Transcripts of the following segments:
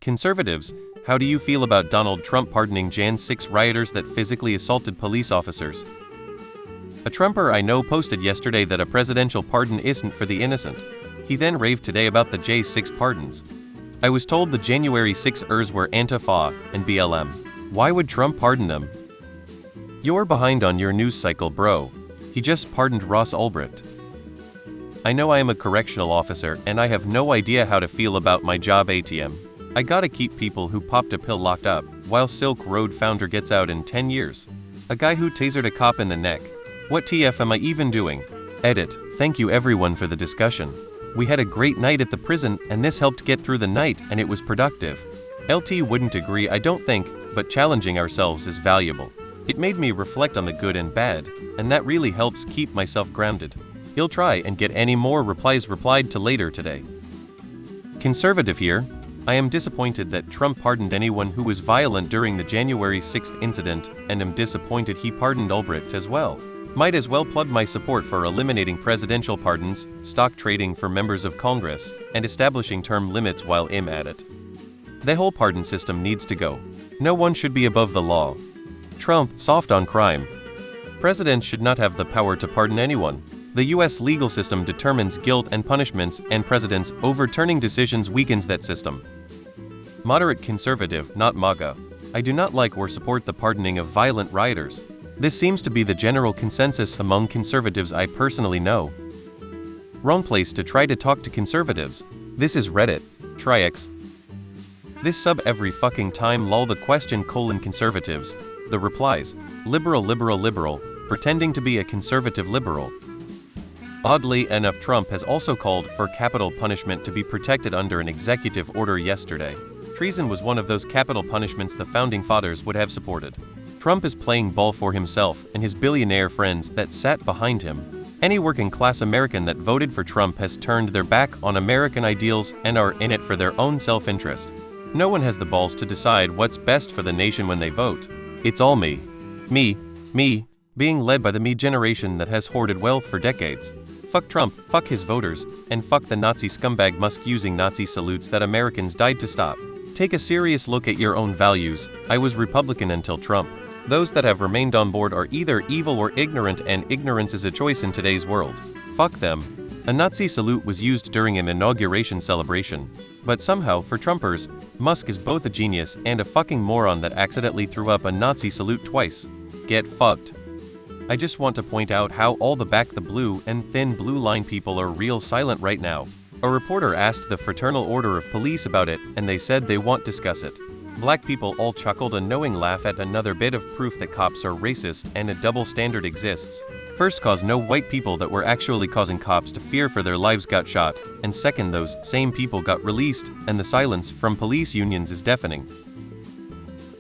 Conservatives, how do you feel about Donald Trump pardoning Jan 6 rioters that physically assaulted police officers? A Trumper I know posted yesterday that a presidential pardon isn't for the innocent. He then raved today about the J6 pardons. I was told the January 6ers were Antifa and BLM. Why would Trump pardon them? You're behind on your news cycle, bro. He just pardoned Ross Ulbricht. I know I am a correctional officer and I have no idea how to feel about my job ATM. I gotta keep people who popped a pill locked up, while Silk Road founder gets out in 10 years. A guy who tasered a cop in the neck. What TF am I even doing? Edit. Thank you everyone for the discussion. We had a great night at the prison and this helped get through the night and it was productive. LT wouldn't agree, I don't think, but challenging ourselves is valuable. It made me reflect on the good and bad, and that really helps keep myself grounded. He'll try and get any more replies replied to later today. Conservative here. I am disappointed that Trump pardoned anyone who was violent during the January 6th incident, and am disappointed he pardoned Ulbricht as well. Might as well plug my support for eliminating presidential pardons, stock trading for members of Congress, and establishing term limits while I'm at it. The whole pardon system needs to go. No one should be above the law. Trump, soft on crime. Presidents should not have the power to pardon anyone. The US legal system determines guilt and punishments, and presidents overturning decisions weakens that system. Moderate conservative, not MAGA. I do not like or support the pardoning of violent rioters. This seems to be the general consensus among conservatives I personally know. Wrong place to try to talk to conservatives. This is Reddit. Try X. This sub every fucking time lol the question : conservatives. The replies: liberal, pretending to be a conservative liberal. Oddly enough, Trump has also called for capital punishment to be protected under an executive order yesterday. Treason was one of those capital punishments the founding fathers would have supported. Trump is playing ball for himself and his billionaire friends that sat behind him. Any working-class American that voted for Trump has turned their back on American ideals and are in it for their own self-interest. No one has the balls to decide what's best for the nation when they vote. It's all me. Me, being led by the me generation that has hoarded wealth for decades. Fuck Trump, fuck his voters, and fuck the Nazi scumbag Musk using Nazi salutes that Americans died to stop. Take a serious look at your own values. I was Republican until Trump. Those that have remained on board are either evil or ignorant, and ignorance is a choice in today's world. Fuck them. A Nazi salute was used during an inauguration celebration. But somehow, for Trumpers, Musk is both a genius and a fucking moron that accidentally threw up a Nazi salute twice. Get fucked. I just want to point out how all the back the blue and thin blue line people are real silent right now. A reporter asked the Fraternal Order of Police about it, and they said they won't discuss it. Black people all chuckled a knowing laugh at another bit of proof that cops are racist and a double standard exists. First, cause no white people that were actually causing cops to fear for their lives got shot, and second, those same people got released, and the silence from police unions is deafening.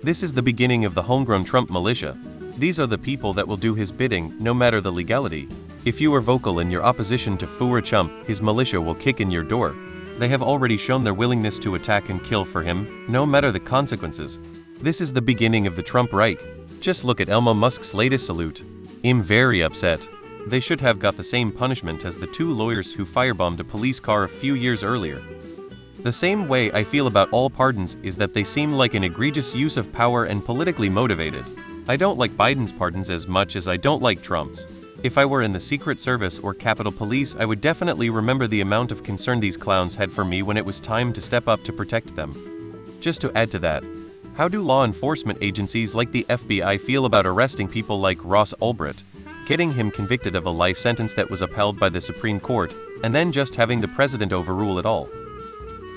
This is the beginning of the homegrown Trump militia. These are the people that will do his bidding, no matter the legality. If you are vocal in your opposition to Four Chump, his militia will kick in your door. They have already shown their willingness to attack and kill for him, no matter the consequences. This is the beginning of the Trump Reich. Just look at Elon Musk's latest salute. I'm very upset. They should have got the same punishment as the two lawyers who firebombed a police car a few years earlier. The same way I feel about all pardons is that they seem like an egregious use of power and politically motivated. I don't like Biden's pardons as much as I don't like Trump's. If I were in the Secret Service or Capitol Police, I would definitely remember the amount of concern these clowns had for me when it was time to step up to protect them. Just to add to that, how do law enforcement agencies like the FBI feel about arresting people like Ross Ulbricht, getting him convicted of a life sentence that was upheld by the Supreme Court, and then just having the president overrule it all?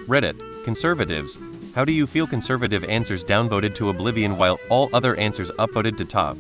Reddit. Conservatives. How do you feel conservative answers downvoted to oblivion while all other answers upvoted to top?